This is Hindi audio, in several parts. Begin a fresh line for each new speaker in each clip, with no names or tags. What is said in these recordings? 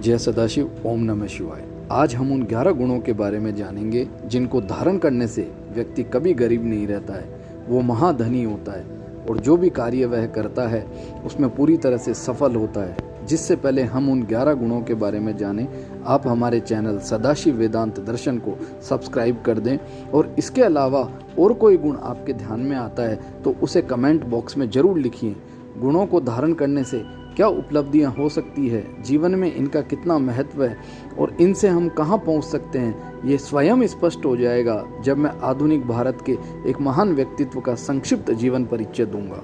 जय सदाशिव, ओम नमः शिवाय। आज हम उन 11 गुणों के बारे में जानेंगे जिनको धारण करने से व्यक्ति कभी गरीब नहीं रहता है, वो महाधनी होता है और जो भी कार्य वह करता है उसमें पूरी तरह से सफल होता है। जिससे पहले हम उन 11 गुणों के बारे में जानें, आप हमारे चैनल सदाशिव वेदांत दर्शन को सब्सक्राइब कर दें और इसके अलावा और कोई गुण आपके ध्यान में आता है तो उसे कमेंट बॉक्स में ज़रूर लिखिए। गुणों को धारण करने से क्या उपलब्धियां हो सकती है, जीवन में इनका कितना महत्व है और इनसे हम कहां पहुंच सकते हैं, ये स्वयं स्पष्ट हो जाएगा जब मैं आधुनिक भारत के एक महान व्यक्तित्व का संक्षिप्त जीवन परिचय दूंगा।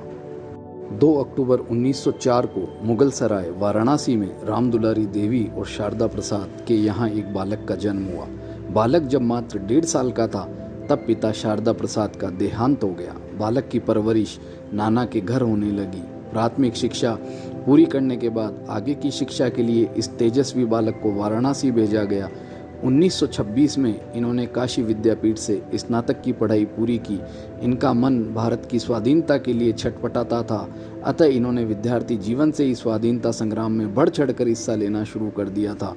2 अक्टूबर 1904 को मुगल सराय वाराणसी में राम दुलारी देवी और शारदा प्रसाद के यहाँ एक बालक का जन्म हुआ। बालक जब मात्र 1.5 साल का था तब पिता शारदा प्रसाद का देहांत हो गया। बालक की परवरिश नाना के घर होने लगी। प्राथमिक शिक्षा पूरी करने के बाद आगे की शिक्षा के लिए इस तेजस्वी बालक को वाराणसी भेजा गया। 1926 में इन्होंने काशी विद्यापीठ से स्नातक की पढ़ाई पूरी की। इनका मन भारत की स्वाधीनता के लिए छटपटाता था, अतः इन्होंने विद्यार्थी जीवन से ही स्वाधीनता संग्राम में बढ़ चढ़कर हिस्सा लेना शुरू कर दिया था।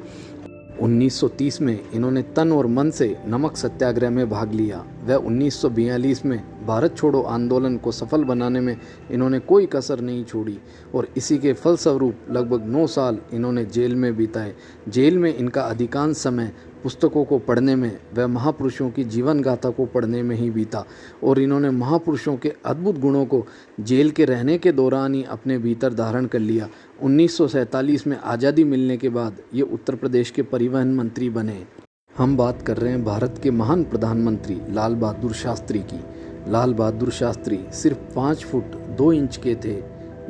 1930 में इन्होंने तन और मन से नमक सत्याग्रह में भाग लिया। वह 1942 में भारत छोड़ो आंदोलन को सफल बनाने में इन्होंने कोई कसर नहीं छोड़ी और इसी के फलस्वरूप लगभग 9 साल इन्होंने जेल में बिताए। जेल में इनका अधिकांश समय पुस्तकों को पढ़ने में व महापुरुषों की जीवन गाथा को पढ़ने में ही बीता और इन्होंने महापुरुषों के अद्भुत गुणों को जेल के रहने के दौरान ही अपने भीतर धारण कर लिया। 1947 में आज़ादी मिलने के बाद ये उत्तर प्रदेश के परिवहन मंत्री बने। हम बात कर रहे हैं भारत के महान प्रधानमंत्री लाल बहादुर शास्त्री की। लाल बहादुर शास्त्री सिर्फ 5 फुट 2 इंच के थे,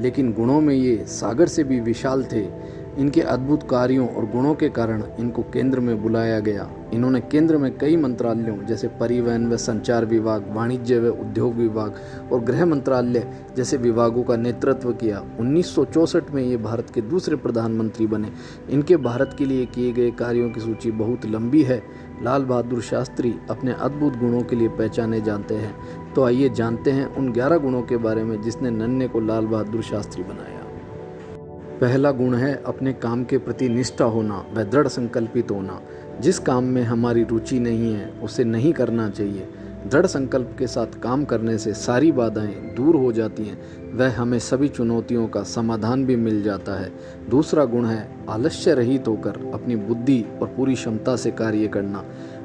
लेकिन गुणों में ये सागर से भी विशाल थे। इनके अद्भुत कार्यों और गुणों के कारण इनको केंद्र में बुलाया गया। इन्होंने केंद्र में कई मंत्रालयों जैसे परिवहन व संचार विभाग, वाणिज्य व उद्योग विभाग और गृह मंत्रालय जैसे विभागों का नेतृत्व किया। 1964 में ये भारत के दूसरे प्रधानमंत्री बने। इनके भारत के लिए किए गए कार्यों की सूची बहुत लंबी है। लाल बहादुर शास्त्री अपने अद्भुत गुणों के लिए पहचाने जाते हैं। तो आइए जानते हैं उन 11 गुणों के बारे में जिसने नन्हे को लाल बहादुर शास्त्री बनाया। पहला गुण है अपने काम के प्रति निष्ठा होना व दृढ़ संकल्पित होना। जिस काम में हमारी रुचि नहीं है उसे नहीं करना चाहिए। दृढ़ संकल्प के साथ काम करने से सारी बाधाएं दूर हो जाती हैं, वह हमें सभी चुनौतियों का समाधान भी मिल जाता है। दूसरा गुण है आलस्य रहित होकर अपनी बुद्धि और पूरी क्षमता से कार्य करना।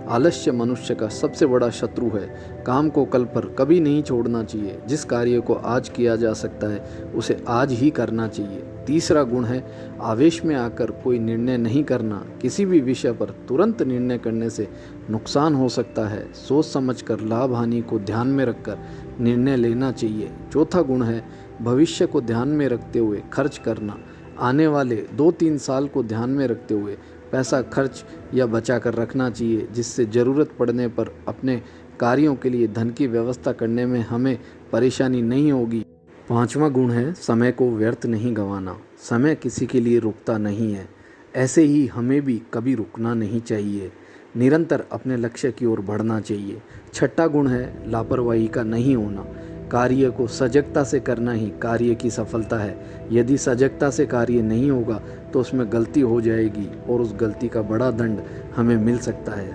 आलस्य मनुष्य का सबसे बड़ा शत्रु है। काम को कल पर कभी नहीं छोड़ना चाहिए। जिस कार्य को आज किया जा सकता है उसे आज ही करना चाहिए। तीसरा गुण है आवेश में आकर कोई निर्णय नहीं करना। किसी भी विषय पर तुरंत निर्णय करने से नुकसान हो सकता है। सोच समझकर लाभ हानि को ध्यान में रखकर निर्णय लेना चाहिए। चौथा गुण है भविष्य को ध्यान में रखते हुए खर्च करना। आने वाले 2-3 साल को ध्यान में रखते हुए पैसा खर्च या बचा कर रखना चाहिए, जिससे ज़रूरत पड़ने पर अपने कार्यों के लिए धन की व्यवस्था करने में हमें परेशानी नहीं होगी। 5वां गुण है समय को व्यर्थ नहीं गंवाना। समय किसी के लिए रुकता नहीं है, ऐसे ही हमें भी कभी रुकना नहीं चाहिए। निरंतर अपने लक्ष्य की ओर बढ़ना चाहिए। 6वां गुण है लापरवाही का नहीं होना। कार्य को सजगता से करना ही कार्य की सफलता है। यदि सजगता से कार्य नहीं होगा तो उसमें गलती हो जाएगी और उस गलती का बड़ा दंड हमें मिल सकता है।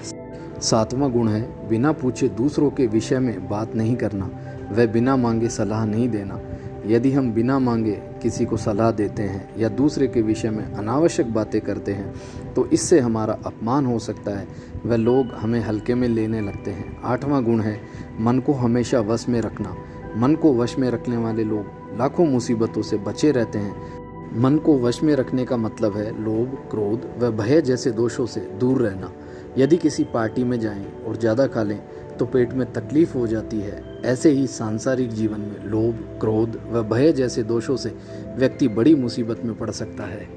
7वां गुण है बिना पूछे दूसरों के विषय में बात नहीं करना व बिना मांगे सलाह नहीं देना। यदि हम बिना मांगे किसी को सलाह देते हैं या दूसरे के विषय में अनावश्यक बातें करते हैं तो इससे हमारा अपमान हो सकता है व लोग हमें हल्के में लेने लगते हैं। 8वां गुण है मन को हमेशा वश में रखना। मन को वश में रखने वाले लोग लाखों मुसीबतों से बचे रहते हैं। मन को वश में रखने का मतलब है लोभ, क्रोध व भय जैसे दोषों से दूर रहना। यदि किसी पार्टी में जाएं और ज़्यादा खा लें तो पेट में तकलीफ हो जाती है। ऐसे ही सांसारिक जीवन में लोभ, क्रोध व भय जैसे दोषों से व्यक्ति बड़ी मुसीबत में पड़ सकता है।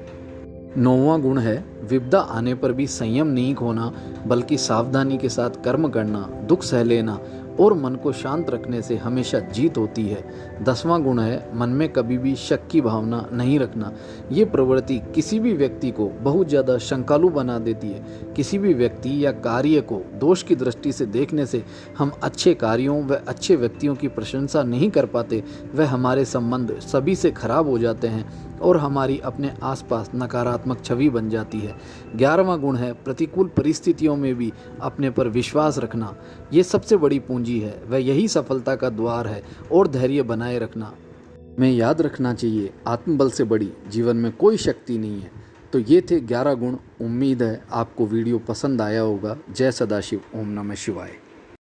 9वां गुण है विपदा आने पर भी संयम नहीं खोना, बल्कि सावधानी के साथ कर्म करना, दुख सह लेना और मन को शांत रखने से हमेशा जीत होती है। 10वां गुण है मन में कभी भी शक की भावना नहीं रखना। ये प्रवृत्ति किसी भी व्यक्ति को बहुत ज़्यादा शंकालु बना देती है। किसी भी व्यक्ति या कार्य को दोष की दृष्टि से देखने से हम अच्छे कार्यों व अच्छे व्यक्तियों की प्रशंसा नहीं कर पाते। वह हमारे संबंध सभी से खराब हो जाते हैं और हमारी अपने आसपास नकारात्मक छवि बन जाती है। 11वां गुण है प्रतिकूल परिस्थितियों में भी अपने पर विश्वास रखना। ये सबसे बड़ी पूंजी है, वह यही सफलता का द्वार है। और धैर्य बनाए रखना। हमें याद रखना चाहिए, आत्मबल से बड़ी जीवन में कोई शक्ति नहीं है। तो ये थे 11 गुण। उम्मीद है आपको वीडियो पसंद आया होगा। जय सदाशिव। ओम नमः शिवाय।